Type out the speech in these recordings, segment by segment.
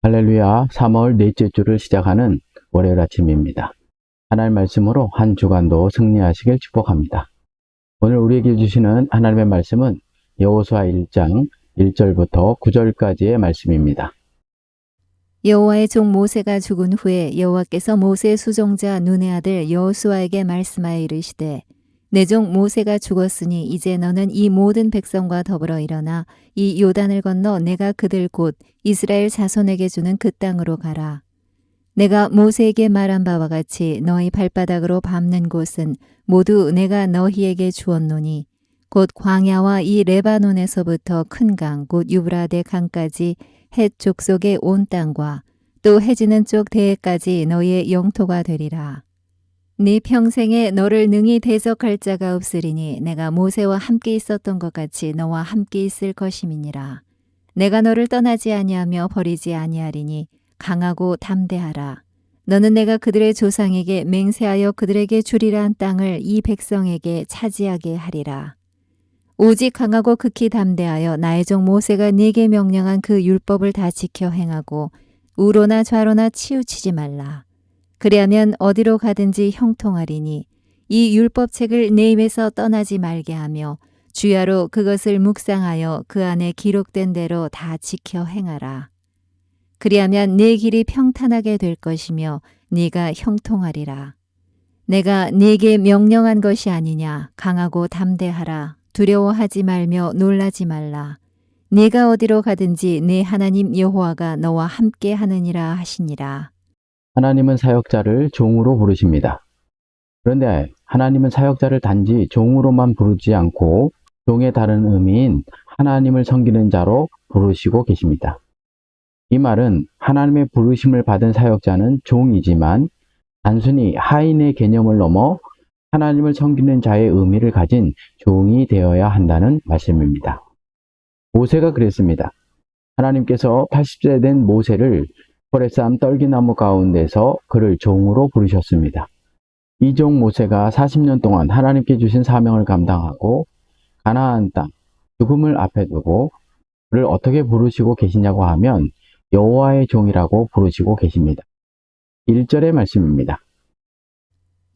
할렐루야, 3월 넷째 주를 시작하는 월요일 아침입니다. 하나님의 말씀으로 한 주간도 승리하시길 축복합니다. 오늘 우리에게 주시는 하나님의 말씀은 여호수아 1장 1절부터 9절까지의 말씀입니다. 여호와의 종 모세가 죽은 후에 여호와께서 모세의 수종자 눈의 아들 여호수아에게 말씀하여 이르시되 내 종 모세가 죽었으니 이제 너는 이 모든 백성과 더불어 일어나 이 요단을 건너 내가 그들 곧 이스라엘 자손에게 주는 그 땅으로 가라. 내가 모세에게 말한 바와 같이 너희 발바닥으로 밟는 곳은 모두 내가 너희에게 주었노니 곧 광야와 이 레바논에서부터 큰 강 곧 유브라데 강까지 헷 족속의 온 땅과 또 해지는 쪽 대해까지 너희의 영토가 되리라. 네 평생에 너를 능히 대적할 자가 없으리니 내가 모세와 함께 있었던 것 같이 너와 함께 있을 것임이니라. 내가 너를 떠나지 아니하며 버리지 아니하리니 강하고 담대하라. 너는 내가 그들의 조상에게 맹세하여 그들에게 주리라 한 땅을 이 백성에게 차지하게 하리라. 오직 강하고 극히 담대하여 나의 종 모세가 네게 명령한 그 율법을 다 지켜 행하고 우로나 좌로나 치우치지 말라. 그리하면 어디로 가든지 형통하리니 이 율법책을 내 입에서 떠나지 말게 하며 주야로 그것을 묵상하여 그 안에 기록된 대로 다 지켜 행하라. 그리하면 네 길이 평탄하게 될 것이며 네가 형통하리라. 내가 네게 명령한 것이 아니냐. 강하고 담대하라. 두려워하지 말며 놀라지 말라. 네가 어디로 가든지 네 하나님 여호와가 너와 함께 하느니라 하시니라. 하나님은 사역자를 종으로 부르십니다. 그런데 하나님은 사역자를 단지 종으로만 부르지 않고 종의 다른 의미인 하나님을 섬기는 자로 부르시고 계십니다. 이 말은 하나님의 부르심을 받은 사역자는 종이지만 단순히 하인의 개념을 넘어 하나님을 섬기는 자의 의미를 가진 종이 되어야 한다는 말씀입니다. 모세가 그랬습니다. 하나님께서 80세 된 모세를 호렙산 떨기나무 가운데서 그를 종으로 부르셨습니다. 이 종 모세가 40년 동안 하나님께 주신 사명을 감당하고 가나안 땅, 죽음을 앞에 두고 그를 어떻게 부르시고 계시냐고 하면 여호와의 종이라고 부르시고 계십니다. 1절의 말씀입니다.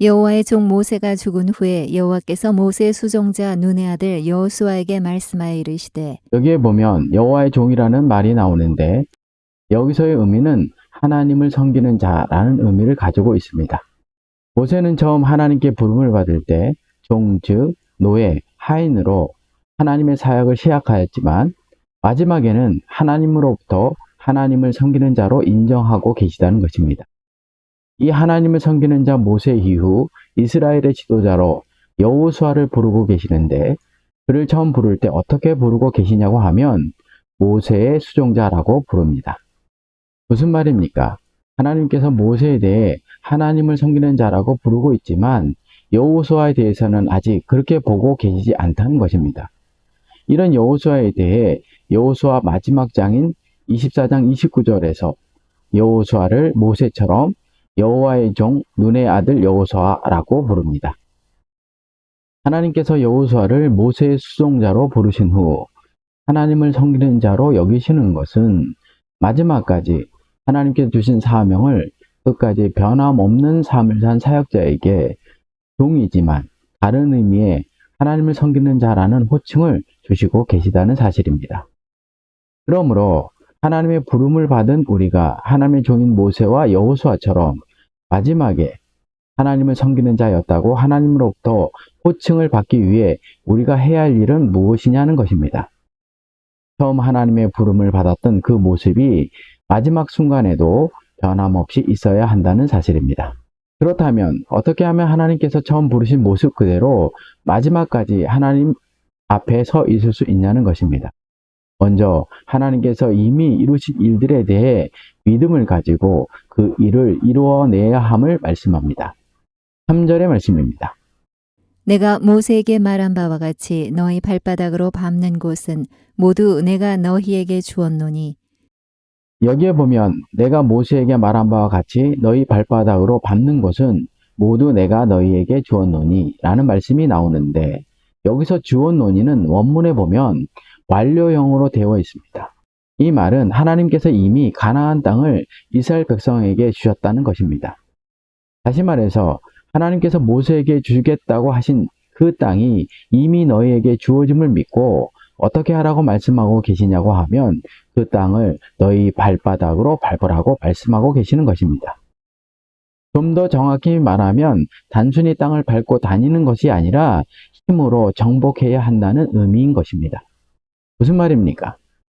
여호와의 종 모세가 죽은 후에 여호와께서 모세의 수종자 눈의 아들 여호수아에게 말씀하여 이르시되 여기에 보면 여호와의 종이라는 말이 나오는데 여기서의 의미는 하나님을 섬기는 자라는 의미를 가지고 있습니다. 모세는 처음 하나님께 부름을 받을 때 종, 즉 노예, 하인으로 하나님의 사역을 시작하였지만 마지막에는 하나님으로부터 하나님을 섬기는 자로 인정하고 계시다는 것입니다. 이 하나님을 섬기는 자 모세 이후 이스라엘의 지도자로 여호수아를 부르고 계시는데 그를 처음 부를 때 어떻게 부르고 계시냐고 하면 모세의 수종자라고 부릅니다. 무슨 말입니까? 하나님께서 모세에 대해 하나님을 섬기는 자라고 부르고 있지만 여호수아에 대해서는 아직 그렇게 보고 계시지 않다는 것입니다. 이런 여호수아에 대해 여호수아 마지막 장인 24장 29절에서 여호수아를 모세처럼 여호와의 종 눈의 아들 여호수아라고 부릅니다. 하나님께서 여호수아를 모세의 수종자로 부르신 후 하나님을 섬기는 자로 여기시는 것은 마지막까지 하나님께서 주신 사명을 끝까지 변함없는 삶을 산 사역자에게 종이지만 다른 의미의 하나님을 섬기는 자라는 호칭을 주시고 계시다는 사실입니다. 그러므로 하나님의 부름을 받은 우리가 하나님의 종인 모세와 여호수아처럼 마지막에 하나님을 섬기는 자였다고 하나님으로부터 호칭을 받기 위해 우리가 해야 할 일은 무엇이냐는 것입니다. 처음 하나님의 부름을 받았던 그 모습이 마지막 순간에도 변함없이 있어야 한다는 사실입니다. 그렇다면 어떻게 하면 하나님께서 처음 부르신 모습 그대로 마지막까지 하나님 앞에 서 있을 수 있냐는 것입니다. 먼저 하나님께서 이미 이루신 일들에 대해 믿음을 가지고 그 일을 이루어내야 함을 말씀합니다. 3절의 말씀입니다. 내가 모세에게 말한 바와 같이 너희 발바닥으로 밟는 곳은 모두 내가 너희에게 주었노니 여기에 보면 내가 모세에게 말한 바와 같이 너희 발바닥으로 밟는 곳은 모두 내가 너희에게 주었노니 라는 말씀이 나오는데 여기서 주어 논의는 원문에 보면 완료형으로 되어 있습니다. 이 말은 하나님께서 이미 가나안 땅을 이스라엘 백성에게 주셨다는 것입니다. 다시 말해서 하나님께서 모세에게 주겠다고 하신 그 땅이 이미 너희에게 주어짐을 믿고 어떻게 하라고 말씀하고 계시냐고 하면 그 땅을 너희 발바닥으로 밟으라고 말씀하고 계시는 것입니다. 좀 더 정확히 말하면 단순히 땅을 밟고 다니는 것이 아니라 힘으로 정복해야 한다는 의미인 것입니다. 무슨 말입니까?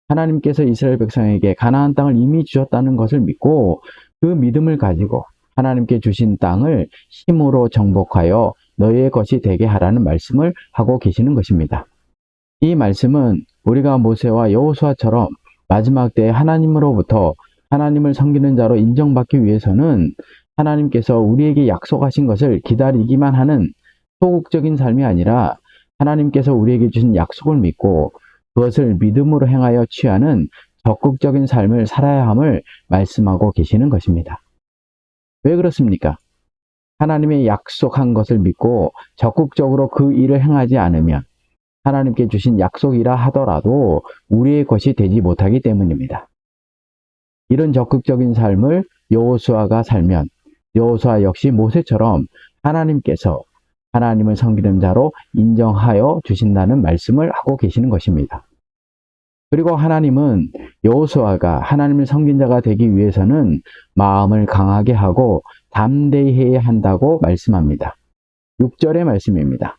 하나님께서 이스라엘 백성에게 가나안 땅을 이미 주셨다는 것을 믿고 그 믿음을 가지고 하나님께 주신 땅을 힘으로 정복하여 너희의 것이 되게 하라는 말씀을 하고 계시는 것입니다. 이 말씀은 우리가 모세와 여호수아처럼 마지막 때에 하나님으로부터 하나님을 섬기는 자로 인정받기 위해서는 하나님께서 우리에게 약속하신 것을 기다리기만 하는 소극적인 삶이 아니라 하나님께서 우리에게 주신 약속을 믿고 그것을 믿음으로 행하여 취하는 적극적인 삶을 살아야 함을 말씀하고 계시는 것입니다. 왜 그렇습니까? 하나님의 약속한 것을 믿고 적극적으로 그 일을 행하지 않으면 하나님께 주신 약속이라 하더라도 우리의 것이 되지 못하기 때문입니다. 이런 적극적인 삶을 여호수아가 살면 여호수아 역시 모세처럼 하나님께서 하나님을 섬기는 자로 인정하여 주신다는 말씀을 하고 계시는 것입니다. 그리고 하나님은 여호수아가 하나님을 섬긴 자가 되기 위해서는 마음을 강하게 하고 담대히 해야 한다고 말씀합니다. 6절의 말씀입니다.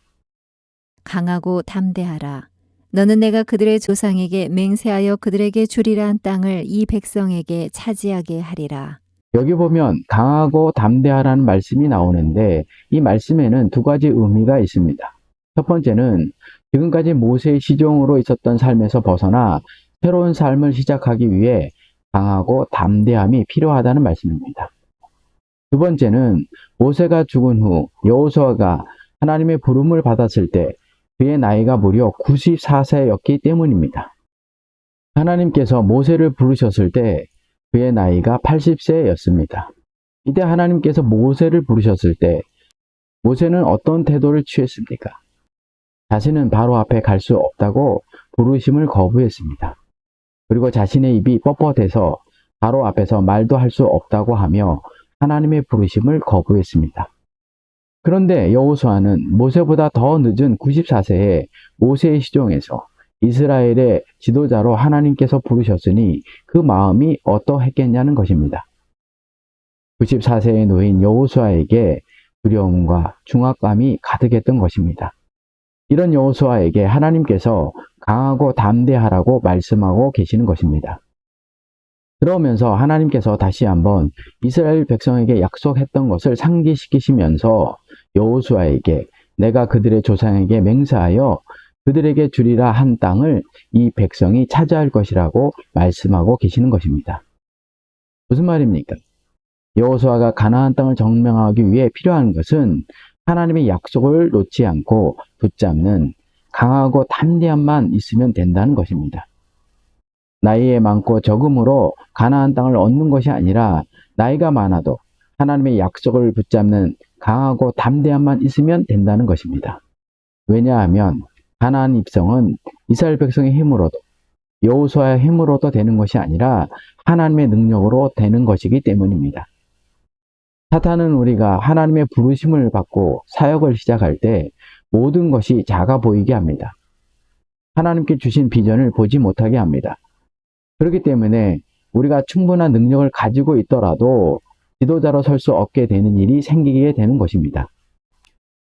강하고 담대하라. 너는 내가 그들의 조상에게 맹세하여 그들에게 주리라 한 땅을 이 백성에게 차지하게 하리라. 여기 보면 강하고 담대하라는 말씀이 나오는데 이 말씀에는 두 가지 의미가 있습니다. 첫 번째는 지금까지 모세의 시종으로 있었던 삶에서 벗어나 새로운 삶을 시작하기 위해 강하고 담대함이 필요하다는 말씀입니다. 두 번째는 모세가 죽은 후 여호수아가 하나님의 부름을 받았을 때 그의 나이가 무려 94세였기 때문입니다. 하나님께서 모세를 부르셨을 때 그의 나이가 80세였습니다. 이때 하나님께서 모세를 부르셨을 때 모세는 어떤 태도를 취했습니까? 자신은 바로 앞에 갈 수 없다고 부르심을 거부했습니다. 그리고 자신의 입이 뻣뻣해서 바로 앞에서 말도 할 수 없다고 하며 하나님의 부르심을 거부했습니다. 그런데 여호수아는 모세보다 더 늦은 94세에 모세의 시종에서 이스라엘의 지도자로 하나님께서 부르셨으니 그 마음이 어떠했겠냐는 것입니다. 94세의 노인 여호수아에게 두려움과 중압감이 가득했던 것입니다. 이런 여호수아에게 하나님께서 강하고 담대하라고 말씀하고 계시는 것입니다. 그러면서 하나님께서 다시 한번 이스라엘 백성에게 약속했던 것을 상기시키시면서 여호수아에게 내가 그들의 조상에게 맹세하여 그들에게 주리라 한 땅을 이 백성이 차지할 것이라고 말씀하고 계시는 것입니다. 무슨 말입니까? 여호수아가 가나안 땅을 점령하기 위해 필요한 것은 하나님의 약속을 놓지 않고 붙잡는 강하고 담대함만 있으면 된다는 것입니다. 나이에 많고 적음으로 가나안 땅을 얻는 것이 아니라 나이가 많아도 하나님의 약속을 붙잡는 강하고 담대함만 있으면 된다는 것입니다. 왜냐하면 가나안 입성은 이스라엘 백성의 힘으로도 여호수아의 힘으로도 되는 것이 아니라 하나님의 능력으로 되는 것이기 때문입니다. 사탄은 우리가 하나님의 부르심을 받고 사역을 시작할 때 모든 것이 작아 보이게 합니다. 하나님께 주신 비전을 보지 못하게 합니다. 그렇기 때문에 우리가 충분한 능력을 가지고 있더라도 지도자로 설 수 없게 되는 일이 생기게 되는 것입니다.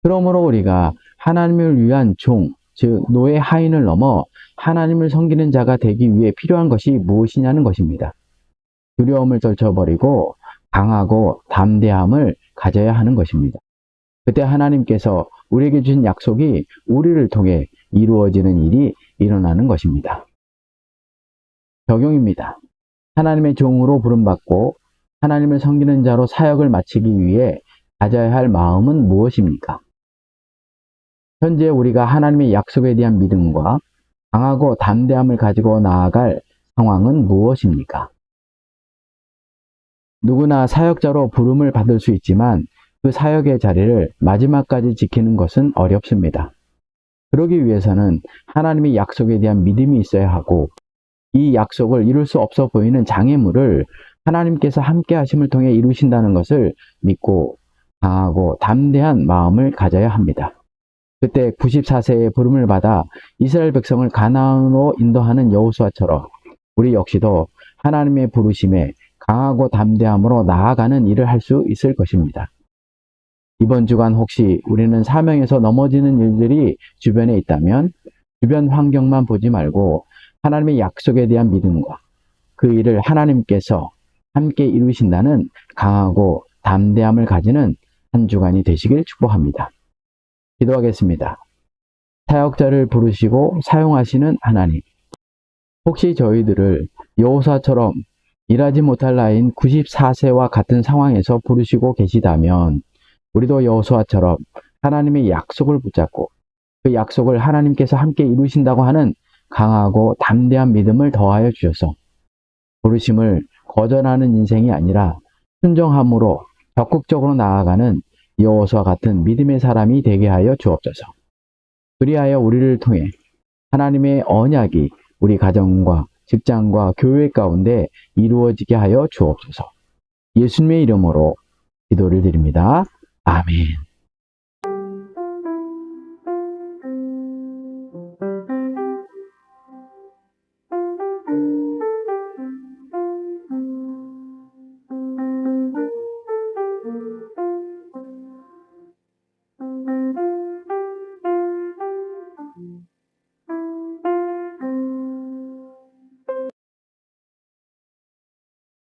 그러므로 우리가 하나님을 위한 종, 즉 노예 하인을 넘어 하나님을 섬기는 자가 되기 위해 필요한 것이 무엇이냐는 것입니다. 두려움을 떨쳐버리고 강하고 담대함을 가져야 하는 것입니다. 그때 하나님께서 우리에게 주신 약속이 우리를 통해 이루어지는 일이 일어나는 것입니다. 적용입니다. 하나님의 종으로 부름받고 하나님을 섬기는 자로 사역을 마치기 위해 가져야 할 마음은 무엇입니까? 현재 우리가 하나님의 약속에 대한 믿음과 강하고 담대함을 가지고 나아갈 상황은 무엇입니까? 누구나 사역자로 부름을 받을 수 있지만 그 사역의 자리를 마지막까지 지키는 것은 어렵습니다. 그러기 위해서는 하나님의 약속에 대한 믿음이 있어야 하고, 이 약속을 이룰 수 없어 보이는 장애물을 하나님께서 함께 하심을 통해 이루신다는 것을 믿고 강하고 담대한 마음을 가져야 합니다. 그때 94세의 부름을 받아 이스라엘 백성을 가나안으로 인도하는 여호수아처럼 우리 역시도 하나님의 부르심에 강하고 담대함으로 나아가는 일을 할 수 있을 것입니다. 이번 주간 혹시 우리는 사명에서 넘어지는 일들이 주변에 있다면 주변 환경만 보지 말고 하나님의 약속에 대한 믿음과 그 일을 하나님께서 함께 이루신다는 강하고 담대함을 가지는 한 주간이 되시길 축복합니다. 기도하겠습니다. 사역자를 부르시고 사용하시는 하나님, 혹시 저희들을 여호수아처럼 일하지 못할 나이인 94세와 같은 상황에서 부르시고 계시다면 우리도 여호수아처럼 하나님의 약속을 붙잡고 그 약속을 하나님께서 함께 이루신다고 하는 강하고 담대한 믿음을 더하여 주셔서 부르심을 거절하는 인생이 아니라 순종함으로 적극적으로 나아가는 여호수아 같은 믿음의 사람이 되게 하여 주옵소서. 그리하여 우리를 통해 하나님의 언약이 우리 가정과 직장과 교회 가운데 이루어지게 하여 주옵소서. 예수님의 이름으로 기도를 드립니다. 아멘.